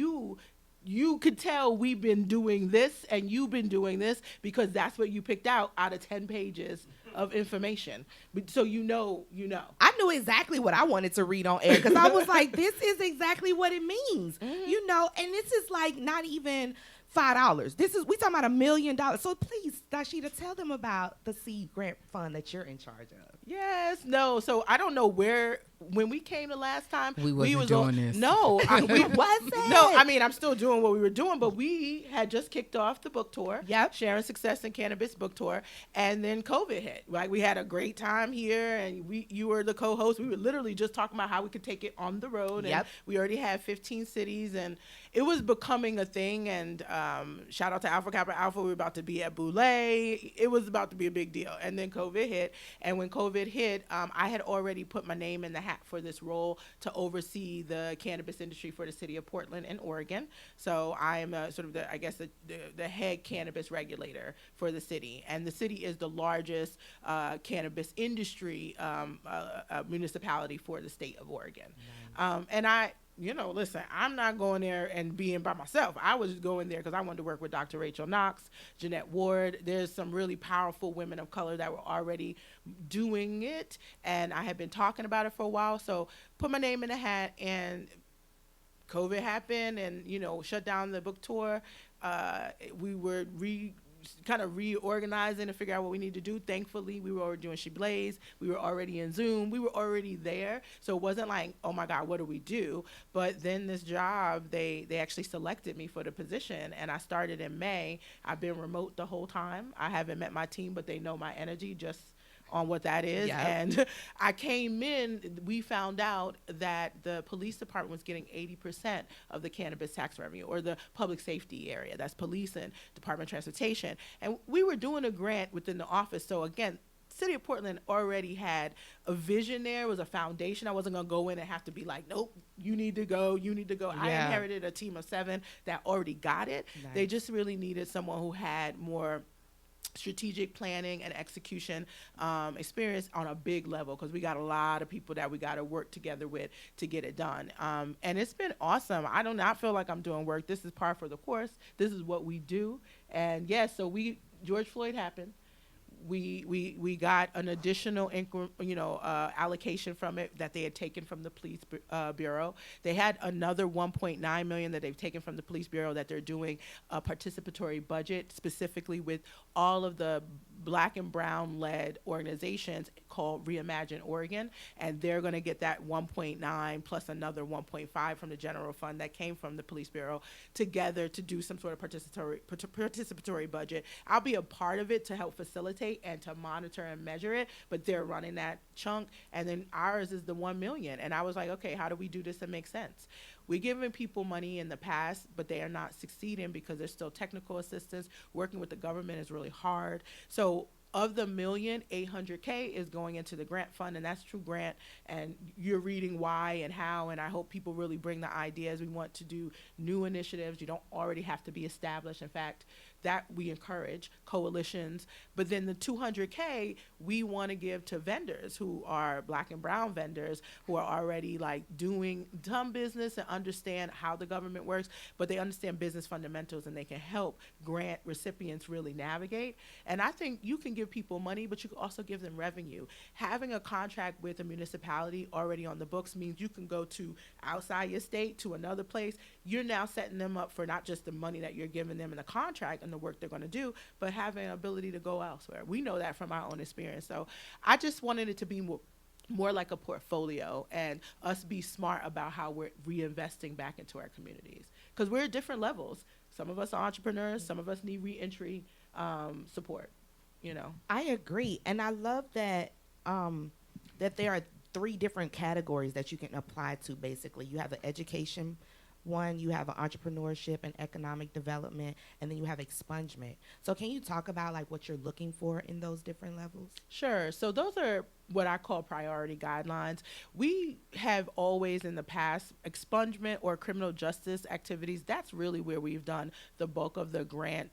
You could tell we've been doing this and you've been doing this because that's what you picked out of 10 pages of information. So you know. I knew exactly what I wanted to read on air because I was like, this is exactly what it means. You know, and this is like not even $5. We talking about $1 million. So please, Dashita, tell them about the Seed Grant Fund that you're in charge of. Yes, no. So I don't know when we came the last time. We wasn't doing this. No, we wasn't. No, I mean, I'm still doing what we were doing, but we had just kicked off the book tour. Yep. Sharing Success in Cannabis book tour. And then COVID hit. Like, we had a great time here, and you were the co-host. We were literally just talking about how we could take it on the road. Yep. And we already had 15 cities, and it was becoming a thing. And shout out to Alpha Kappa Alpha. We were about to be at Boule. It was about to be a big deal. And then COVID hit. And when COVID hit, I had already put my name in the hat for this role to oversee the cannabis industry for the city of Portland and Oregon. So I am sort of the head cannabis regulator for the city. And the city is the largest cannabis industry municipality for the state of Oregon. Nice. And listen, I'm not going there and being by myself. I was going there because I wanted to work with Dr. Rachel Knox, Jeanette Ward. There's some really powerful women of color that were already doing it, and I had been talking about it for a while. So put my name in the hat, and COVID happened and, shut down the book tour. We were kind of reorganizing to figure out what we need to do. Thankfully, we were already doing She Blaze. We were already in Zoom. We were already there. So it wasn't like, oh my God, what do we do? But then this job, they actually selected me for the position, and I started in May. I've been remote the whole time. I haven't met my team, but they know my energy just on what that is. Yep. And I came in, we found out that the police department was getting 80% of the cannabis tax revenue, or the public safety area. That's police and Department of Transportation. And we were doing a grant within the office. So again, City of Portland already had a vision there, was a foundation. I wasn't going to go in and have to be like, nope, you need to go. Yeah. I inherited a team of 7 that already got it. Nice. They just really needed someone who had more strategic planning and execution experience on a big level, because we got a lot of people that we got to work together with to get it done. And it's been awesome. I do not feel like I'm doing work. This is par for the course. This is what we do. And yes, so George Floyd happened. We got an additional allocation from it that they had taken from the police bureau. They had another 1.9 million that they've taken from the police bureau that they're doing a participatory budget specifically with all of the Black and Brown led organizations called Reimagine Oregon, and they're going to get that 1.9 plus another 1.5 from the general fund that came from the police bureau together to do some sort of participatory budget. I'll be a part of it to help facilitate and to monitor and measure it, but they're running that chunk, and then ours is the 1 million. And I was like, okay, how do we do this and make sense? We're giving people money in the past, but they are not succeeding because there's still technical assistance. Working with the government is really hard. So of the 1,800,000 is going into the grant fund, and that's true grant. And you're reading why and how, and I hope people really bring the ideas. We want to do new initiatives. You don't already have to be established. In fact, that we encourage coalitions. But then the 200K we want to give to vendors who are Black and brown vendors who are already like doing some business and understand how the government works, but they understand business fundamentals and they can help grant recipients really navigate. And I think you can give people money, but you can also give them revenue. Having a contract with a municipality already on the books means you can go to outside your state to another place. You're now setting them up for not just the money that you're giving them in the contract and the work they're going to do, but having an ability to go elsewhere. We know that from our own experience. So I just wanted it to be more like a portfolio and us be smart about how we're reinvesting back into our communities. Because we're at different levels. Some of us are entrepreneurs. Some of us need reentry support, you know. I agree. And I love that that there are 3 different categories that you can apply to. Basically, you have the education one, you have an entrepreneurship and economic development, and then you have expungement. So can you talk about like what you're looking for in those different levels? Sure. So those are what I call priority guidelines. We have always in the past expungement or criminal justice activities. That's really where we've done the bulk of the grant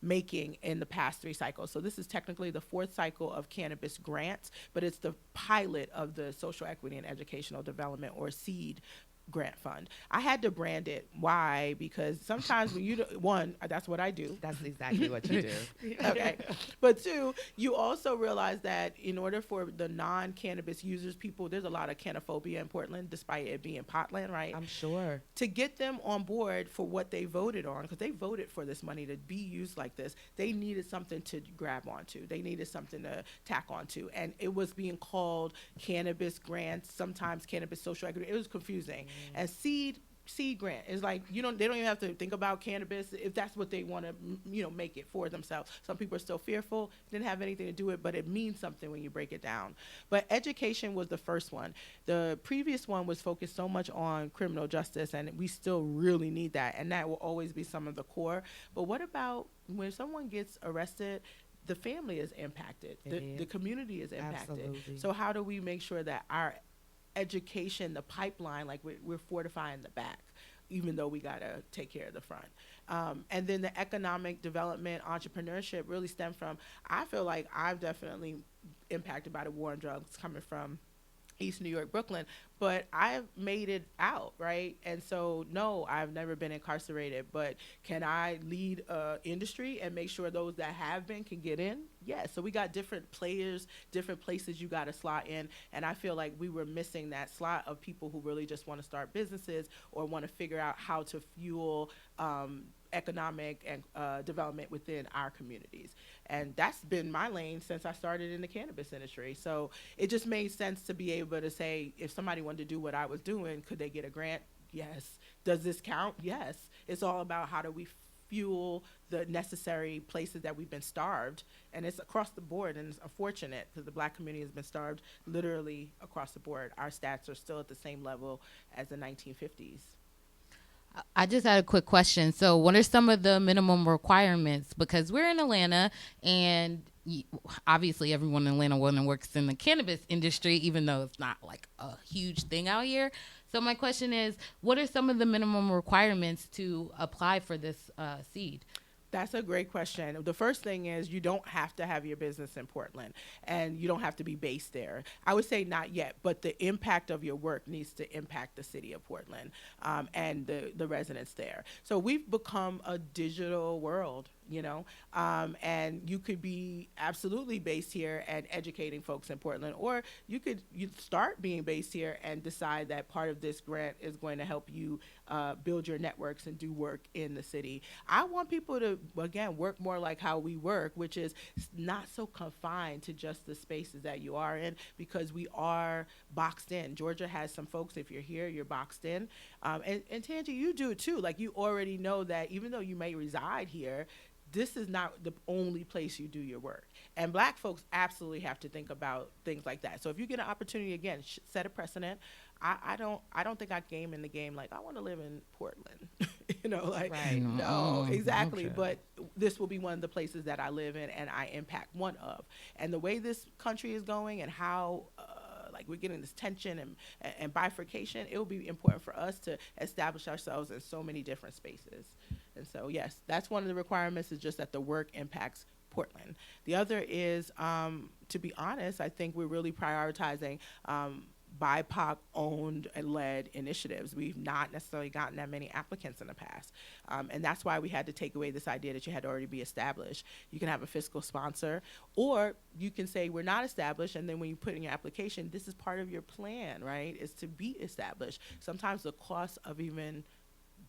making in the past 3 cycles. So this is technically the 4th cycle of cannabis grants, but it's the pilot of the social equity and educational development, or SEED, grant fund. I had to brand it. Why? Because sometimes when you one, that's what I do. That's exactly what you do. Okay. But 2, you also realize that in order for the non-cannabis users, people, there's a lot of canophobia in Portland, despite it being potland, right? I'm sure. To get them on board for what they voted on, because they voted for this money to be used like this, they needed something to grab onto. They needed something to tack onto. And it was being called cannabis grants, sometimes cannabis social equity. It was confusing. And seed grant is like, they don't even have to think about cannabis if that's what they want to make it for themselves. Some people are still fearful, didn't have anything to do with it, but it means something when you break it down. But education was the first one. The previous one was focused so much on criminal justice, and we still really need that, and that will always be some of the core. But what about when someone gets arrested? The family is impacted. The community is impacted. Absolutely. So how do we make sure that our education, the pipeline, like we're fortifying the back, even though we got to take care of the front. And then the economic development, entrepreneurship really stem from, I feel like I've definitely impacted by the war on drugs coming from East New York, Brooklyn, but I've made it out, right? And so, no, I've never been incarcerated, but can I lead industry and make sure those that have been can get in? Yes. So we got different players, different places you got to slot in, and I feel like we were missing that slot of people who really just want to start businesses or want to figure out how to fuel economic and development within our communities. And that's been my lane since I started in the cannabis industry. So it just made sense to be able to say, if somebody wanted to do what I was doing, could they get a grant? Yes. Does this count? Yes. It's all about how do we fuel the necessary places that we've been starved. And it's across the board, and it's unfortunate because the Black community has been starved literally across the board. Our stats are still at the same level as the 1950s. I just had a quick question. So what are some of the minimum requirements? Because we're in Atlanta, and obviously everyone in Atlanta works in the cannabis industry, even though it's not like a huge thing out here. So my question is, what are some of the minimum requirements to apply for this seed? That's a great question. The first thing is you don't have to have your business in Portland, and you don't have to be based there. I would say not yet, but the impact of your work needs to impact the city of Portland and the residents there. So we've become a digital world, and you could be absolutely based here and educating folks in Portland, or you start being based here and decide that part of this grant is going to help you build your networks and do work in the city. I want people to, again, work more like how we work, which is not so confined to just the spaces that you are in, because we are boxed in. Georgia has some folks, if you're here, you're boxed in. And Tangie, you do it too. Like, you already know that even though you may reside here, this is not the only place you do your work. And Black folks absolutely have to think about things like that. So if you get an opportunity, again, set a precedent. I don't think I game in the game like I want to live in Portland, right. No, exactly. Okay. But this will be one of the places that I live in and I impact one of. And the way this country is going and how like we're getting this tension and bifurcation, it will be important for us to establish ourselves in so many different spaces. And so, yes, that's one of the requirements, is just that the work impacts Portland. The other is, to be honest, I think we're really prioritizing BIPOC owned and led initiatives. We've not necessarily gotten that many applicants in the past. And that's why we had to take away this idea that you had to already be established. You can have a fiscal sponsor, or you can say we're not established, and then when you put in your application, this is part of your plan, right, is to be established. Sometimes the cost of even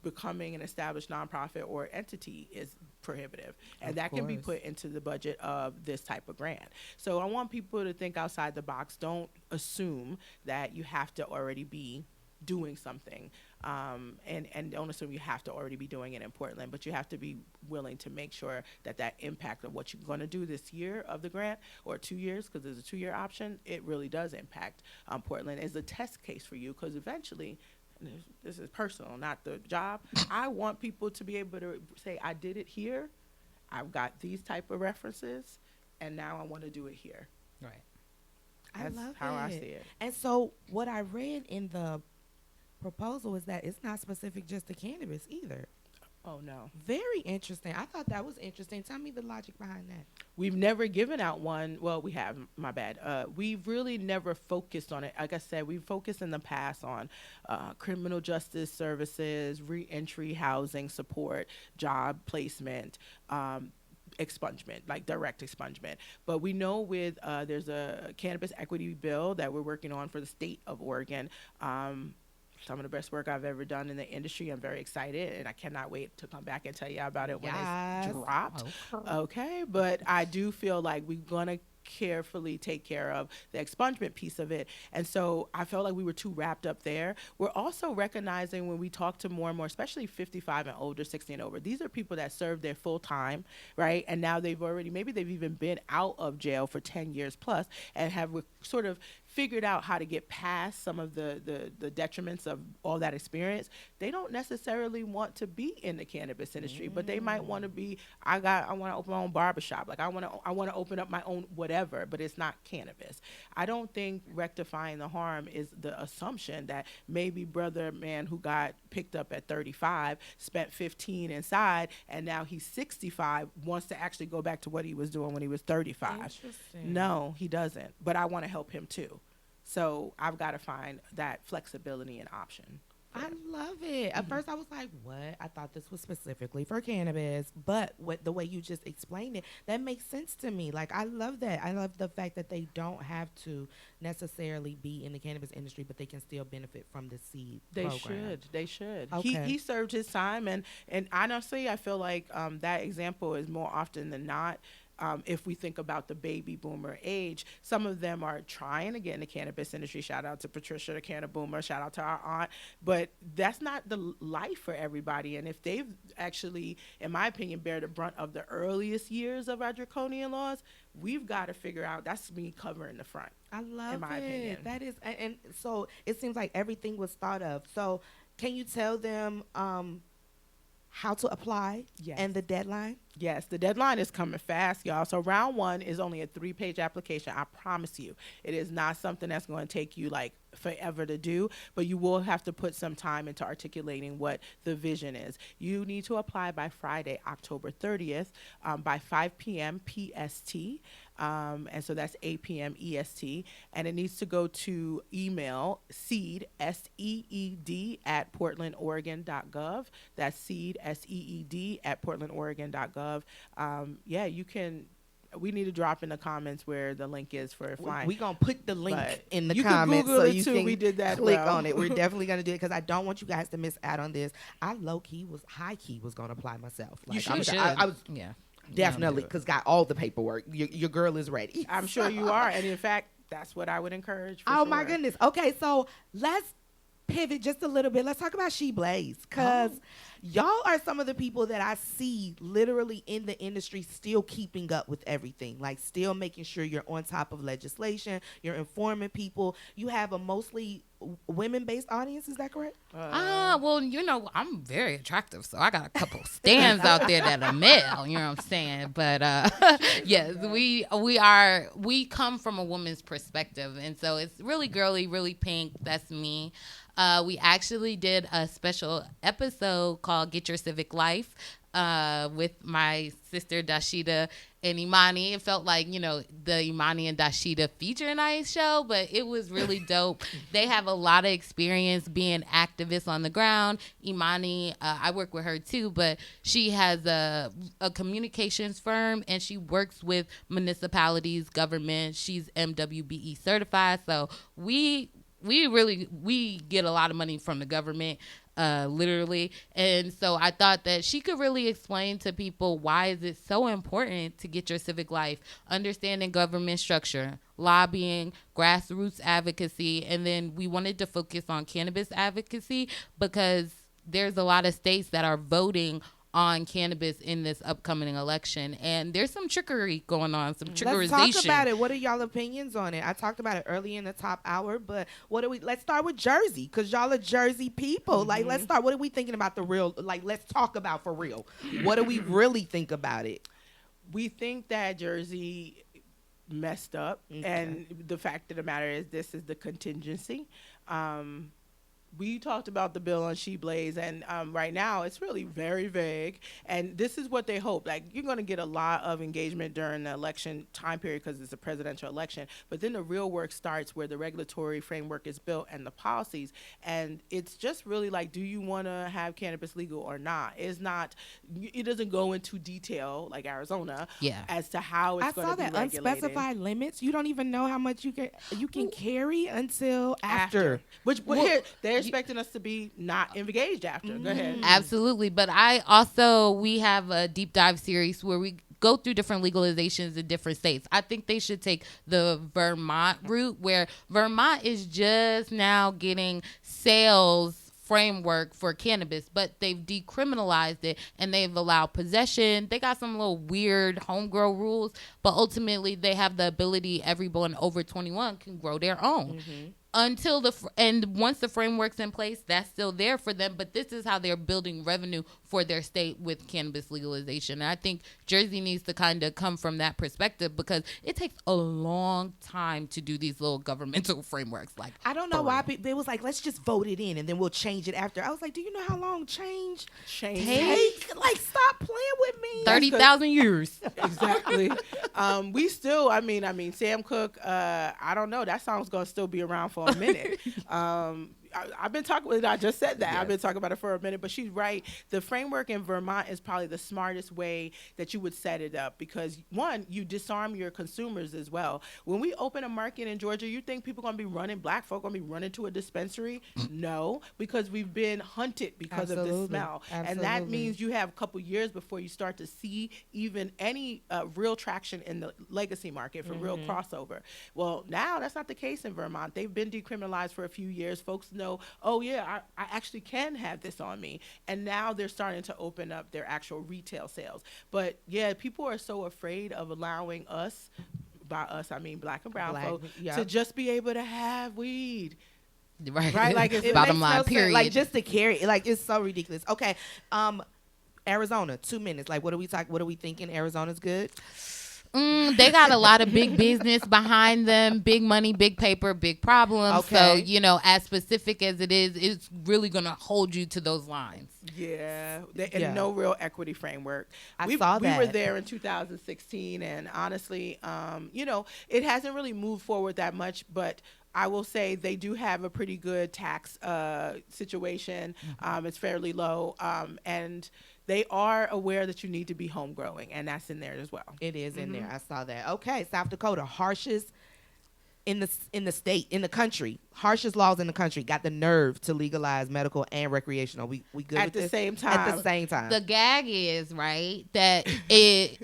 becoming an established nonprofit or entity is prohibitive, and that can be put into the budget of this type of grant. So I want people to think outside the box. Don't assume that you have to already be doing something, and don't assume you have to already be doing it in Portland, but you have to be willing to make sure that that impact of what you're going to do this year of the grant, or 2 years, because there's a 2-year option, it really does impact Portland as a test case for you, because eventually, this is personal, not the job. I want people to be able to say, I did it here, I've got these type of references, and now I want to do it here. Right. That's I love how it. I see it. And so what I read in the proposal is that it's not specific just to cannabis either. Oh, no. Very interesting. I thought that was interesting. Tell me the logic behind that. We've never given out one. Well, we have, my bad. We've really never focused on it. Like I said, we've focused in the past on criminal justice services, reentry housing support, job placement, expungement, like direct expungement. But we know with there's a cannabis equity bill that we're working on for the state of Oregon. Some of the best work I've ever done in the industry. I'm very excited, and I cannot wait to come back and tell you about it when it's dropped. Okay, but I do feel like we're going to carefully take care of the expungement piece of it. And so I felt like we were too wrapped up there. We're also recognizing when we talk to more and more, especially 55 and older, 60 and over, these are people that served their full time, right? And now maybe they've even been out of jail for 10 years plus and have sort of figured out how to get past some of the detriments of all that experience. They don't necessarily want to be in the cannabis industry, but they might want to be, I want to open my own barbershop. Like I want to open up my own whatever, but it's not cannabis. I don't think rectifying the harm is the assumption that maybe brother man who got picked up at 35, spent 15 inside, and now he's 65, wants to actually go back to what he was doing when he was 35. Interesting. No, he doesn't. But I want to help him too. So I've got to find that flexibility and option. I love it. At first I was like, what? I thought this was specifically for cannabis, but the way you just explained it, that makes sense to me. Like, I love that. I love the fact that they don't have to necessarily be in the cannabis industry, but they can still benefit from the seed program. They should. Okay. He served his time, and honestly, I feel like that example is more often than not. If we think about the baby boomer age, some of them are trying to get in the cannabis industry. Shout out to Patricia, the canna boomer. Shout out to our aunt. But that's not the life for everybody. And if they've actually, in my opinion, bear the brunt of the earliest years of our draconian laws, we've got to figure out, that's me covering the front. I love in my opinion. That is, and so it seems like everything was thought of. So can you tell them how to apply and the deadline? Yes, the deadline is coming fast, y'all. So round 1 is only a 3-page application. I promise you. It is not something that's going to take you like forever to do, but you will have to put some time into articulating what the vision is. You need to apply by Friday, October 30th, by 5 p.m. PST. And so that's 8 p.m. EST. And it needs to go to email SEED, SEED, at portlandoregon.gov. That's SEED, SEED, at portlandoregon.gov. You can. We need to drop in the comments where the link is for flying. We're going to put the link in the you comments so you too. can We did that click well. on it. We're definitely going to do it because I don't want you guys to miss out on this. I high-key was going to apply myself. Like, You should. I was definitely, Yeah. because got all the paperwork. Your girl is ready. I'm sure you are. And in fact, that's what I would encourage. For Oh, sure. my goodness. Okay, so let's pivot just a little bit. Let's talk about She Blaze, because y'all are some of the people that I see literally in the industry still keeping up with everything, like still making sure you're on top of legislation, you're informing people. You have a mostly women-based audience. Is that correct? Well, you know, I'm very attractive, so I got a couple stands out there that are male. You know what I'm saying? But yes, we come from a woman's perspective, and so it's really girly, really pink. That's me. We actually did a special episode called "Get Your Civic Life" with my sister Dashida and Imani. It felt like, you know, the Imani and Dashida feature night show, but it was really dope. They have a lot of experience being activists on the ground. Imani, I work with her too, but she has a communications firm and she works with municipalities, government. She's MWBE certified. So we get a lot of money from the government, literally. And so I thought that she could really explain to people why is it so important to get your civic life, understanding government structure, lobbying, grassroots advocacy, and then we wanted to focus on cannabis advocacy because there's a lot of states that are voting on cannabis in this upcoming election, and there's some trickery going on, some trickerization. Let's talk about it. What are y'all opinions on it? I talked about it early in the top hour, but let's start with Jersey, because y'all are Jersey people. Like, let's start. What are we thinking about the real? Like, let's talk about for real. What do we really think about it? We think that Jersey messed up, and the fact of the matter is, this is the contingency. We talked about the bill on She Blaze, and right now it's really very vague. And this is what they hope. Like, you're going to get a lot of engagement during the election time period because it's a presidential election. But then the real work starts where the regulatory framework is built and the policies. And it's just really like, do you want to have cannabis legal or not? It doesn't go into detail like Arizona as to how it's going to be regulated. I saw that unspecified limits. You don't even know how much you can carry until after. Here, they're expecting us to be not engaged after. Go ahead. Absolutely. But we have a deep dive series where we go through different legalizations in different states. I think they should take the Vermont route, where Vermont is just now getting sales framework for cannabis, but they've decriminalized it and they've allowed possession. They got some little weird homegrown rules, but ultimately they have the ability, everyone over 21 can grow their own. Once the framework's in place, that's still there for them. But this is how they're building revenue for their state with cannabis legalization. And I think Jersey needs to kind of come from that perspective because it takes a long time to do these little governmental frameworks. Like, I don't know why they was like, let's just vote it in and then we'll change it after. I was like, do you know how long change takes? Like, stop playing with me. 30,000 years. Exactly. We still, I mean, Sam Cooke, I don't know. That song's going to still be around for a minute. I've been talking with it. I just said that. Yes. I've been talking about it for a minute, but she's right. The framework in Vermont is probably the smartest way that you would set it up because, one, you disarm your consumers as well. When we open a market in Georgia, you think people are going to be running, black folk going to be running to a dispensary? No, because we've been hunted because of the smell. And that means you have a couple years before you start to see even any real traction in the legacy market for real crossover. Well, now that's not the case in Vermont. They've been decriminalized for a few years. Folks know, oh yeah, I actually can have this on me. And now they're starting to open up their actual retail sales. But yeah, people are so afraid of allowing us, by us I mean black and brown folk, to just be able to have weed. Right. Like, it's bottom line, period. Like, just to carry it, like, it's so ridiculous. Okay. Arizona, 2 minutes. Like, what are we thinking? Arizona's good? They got a lot of big business behind them, big money, big paper, big problems. Okay. So, as specific as it is, it's really going to hold you to those lines. Yeah. And no real equity framework. I saw that. We were there in 2016, and honestly, it hasn't really moved forward that much, but I will say they do have a pretty good tax situation. It's fairly low, and they are aware that you need to be home growing, and that's in there as well. It is in there. I saw that. Okay, South Dakota, harshest in the state, in the country, harshest laws in the country, got the nerve to legalize medical and recreational. We good at the same time. At the same time. The gag is that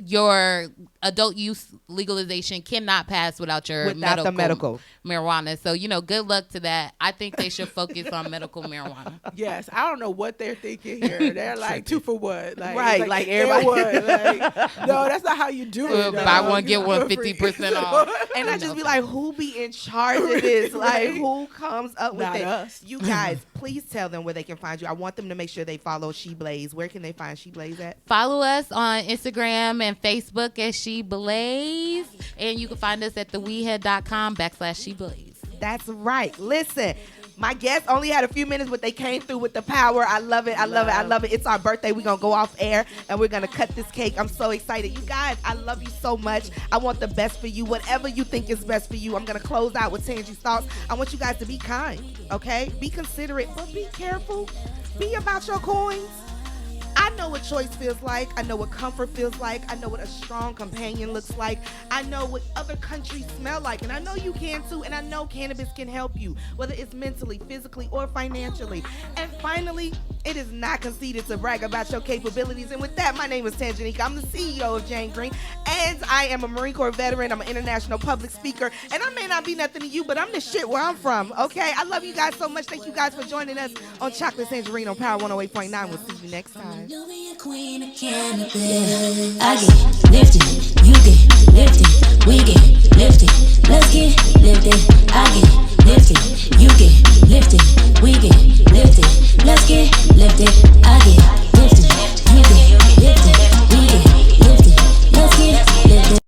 your adult use legalization cannot pass without the medical marijuana. So good luck to that. I think they should focus on medical marijuana. Yes, I don't know what they're thinking here. They're like 2 for $1, like everybody. No, that's not how you do it. Buy one get one 50% off. And I just be like, who be in charge of this? Like, who Who comes up with Not it? us. You guys, please tell them where they can find you. I want them to make sure they follow She Blaze. Where can they find She Blaze at? Follow us on Instagram and Facebook as She Blaze. And you can find us at thewehead.com/She Blaze. That's right. Listen, my guests only had a few minutes, but they came through with the power. I love it. I love it. I love it. It's our birthday. We're going to go off air, and we're going to cut this cake. I'm so excited. You guys, I love you so much. I want the best for you. Whatever you think is best for you. I'm going to close out with Tangie's thoughts. I want you guys to be kind, okay? Be considerate, but be careful. Be about your coins. I know what choice feels like. I know what comfort feels like. I know what a strong companion looks like. I know what other countries smell like. And I know you can too. And I know cannabis can help you, whether it's mentally, physically, or financially. And finally, it is not conceited to brag about your capabilities. And with that, my name is Tangerine. I'm the CEO of Jayn. And I am a Marine Corps veteran. I'm an international public speaker. And I may not be nothing to you, but I'm the shit where I'm from. Okay? I love you guys so much. Thank you guys for joining us on Chocolate Tangerine on Power 108.9. We'll see you next time. You be a queen of cannabis. I get lifted, you get lifted, we get lifted. Let's get lifted. I get lifted, you get